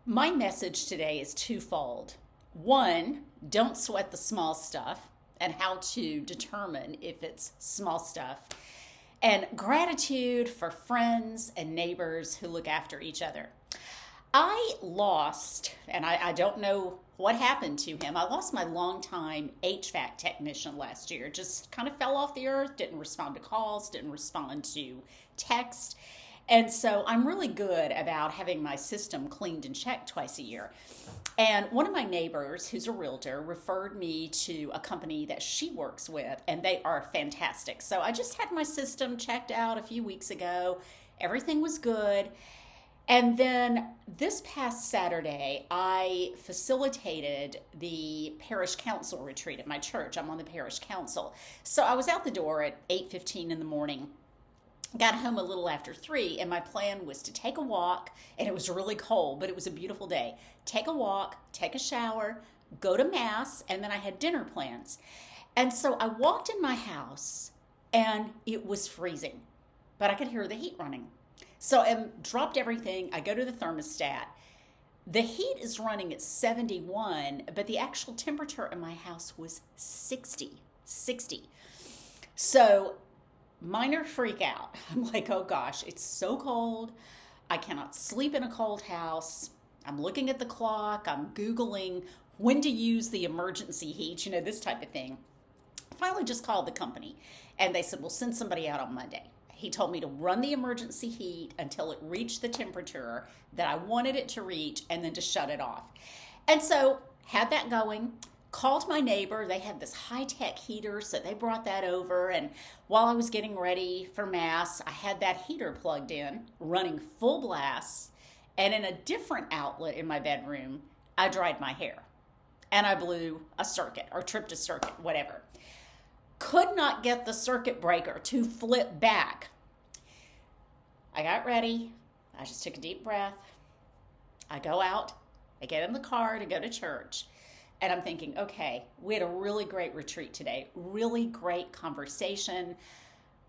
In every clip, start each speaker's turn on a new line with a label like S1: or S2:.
S1: My message today is twofold. One, don't sweat the small stuff and how to determine if it's small stuff. And gratitude for friends and neighbors who look after each other. I lost, and I don't know what happened to him. I lost my longtime HVAC technician last year. Just kind of fell off the earth, didn't respond to calls, didn't respond to text. And so I'm really good about having my system cleaned and checked twice a year. And one of my neighbors, who's a realtor, referred me to a company that she works with, and they are fantastic. So I just had my system checked out a few weeks ago. Everything was good. And then this past Saturday, I facilitated the parish council retreat at my church. I'm on the parish council. So I was out the door at 8:15 in the morning, got home a little after 3, and my plan was to take a walk, and it was really cold, but it was a beautiful day. Take a walk, take a shower, go to mass, and then I had dinner plans. And so I walked in my house, and it was freezing, but I could hear the heat running. So I dropped everything. I go to the thermostat. The heat is running at 71, but the actual temperature in my house was 60. So minor freak out. I'm like, oh gosh, it's so cold. I cannot sleep in a cold house. I'm looking at the clock. I'm Googling when to use the emergency heat, this type of thing. I finally just called the company and they said, we'll send somebody out on Monday. He told me to run the emergency heat until it reached the temperature that I wanted it to reach and then to shut it off. And so had that going, called my neighbor. They had this high-tech heater, so they brought that over. And while I was getting ready for mass, I had that heater plugged in, running full blast. And in a different outlet in my bedroom, I dried my hair. And I blew a circuit or tripped a circuit, whatever. Could not get the circuit breaker to flip back. I got ready. I just took a deep breath. I go out. I get in the car to go to church. And I'm thinking, okay, we had a really great retreat today. Really great conversation.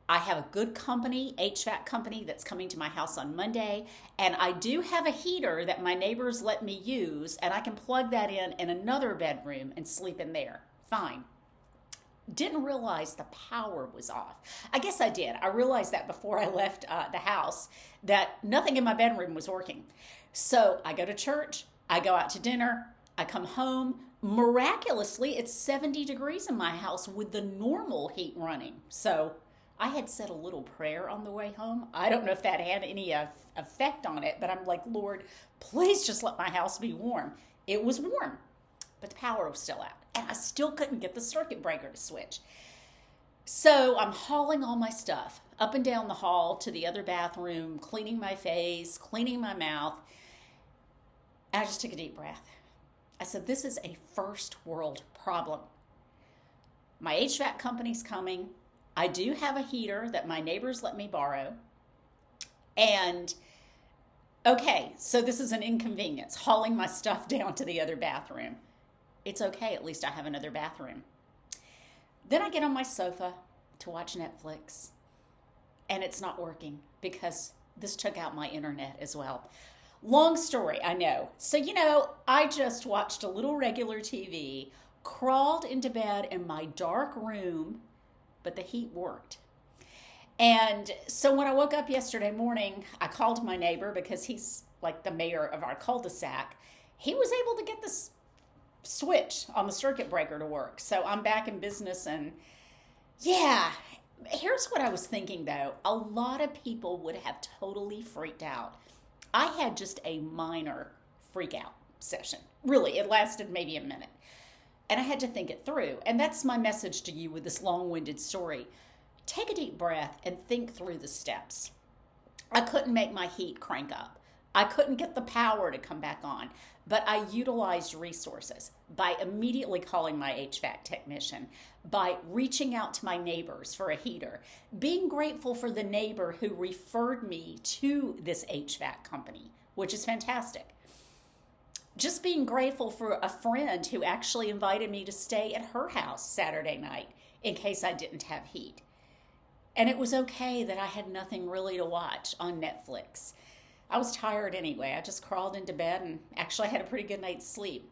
S1: I have a good company, HVAC company, that's coming to my house on Monday. And I do have a heater that my neighbors let me use. And I can plug that in another bedroom and sleep in there. Fine. Didn't realize the power was off. I guess I did. I realized that before I left the house, that nothing in my bedroom was working. So I go to church, I go out to dinner, I come home. Miraculously, it's 70 degrees in my house with the normal heat running. So I had said a little prayer on the way home. I don't know if that had any effect on it, but I'm like, Lord, please just let my house be warm. It was warm, but the power was still out. And I still couldn't get the circuit breaker to switch. So I'm hauling all my stuff up and down the hall to the other bathroom, cleaning my face, cleaning my mouth. And I just took a deep breath. I said, this is a first world problem. My HVAC company's coming. I do have a heater that my neighbors let me borrow. And okay, so this is an inconvenience, hauling my stuff down to the other bathroom. It's okay, at least I have another bathroom. Then I get on my sofa to watch Netflix, and it's not working because this took out my internet as well. Long story, I know. So, I just watched a little regular TV, crawled into bed in my dark room, but the heat worked. And so when I woke up yesterday morning, I called my neighbor because he's like the mayor of our cul-de-sac. He was able to get this switch on the circuit breaker to work. So I'm back in business. And yeah, here's what I was thinking though. A lot of people would have totally freaked out. I had just a minor freak out session. Really, it lasted maybe a minute. And I had to think it through. And that's my message to you with this long-winded story. Take a deep breath and think through the steps. I couldn't make my heat crank up. I couldn't get the power to come back on, but I utilized resources by immediately calling my HVAC technician, by reaching out to my neighbors for a heater, being grateful for the neighbor who referred me to this HVAC company, which is fantastic. Just being grateful for a friend who actually invited me to stay at her house Saturday night in case I didn't have heat. And it was okay that I had nothing really to watch on Netflix. I was tired anyway. I just crawled into bed and actually had a pretty good night's sleep.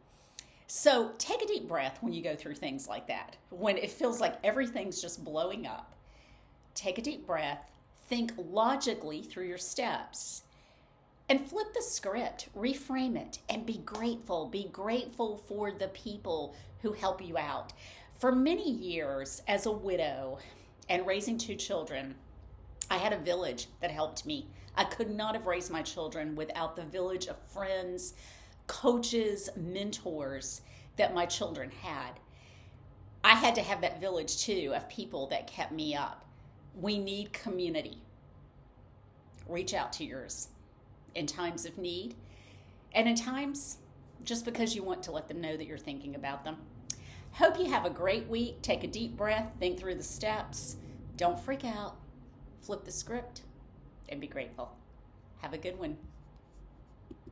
S1: So take a deep breath when you go through things like that, when it feels like everything's just blowing up. Take a deep breath, think logically through your steps, and flip the script, reframe it, and be grateful. Be grateful for the people who help you out. For many years, as a widow and raising two children, I had a village that helped me. I could not have raised my children without the village of friends, coaches, mentors that my children had. I had to have that village too of people that kept me up. We need community. Reach out to yours in times of need and in times just because you want to let them know that you're thinking about them. Hope you have a great week. Take a deep breath, think through the steps. Don't freak out. Flip the script and be grateful. Have a good one.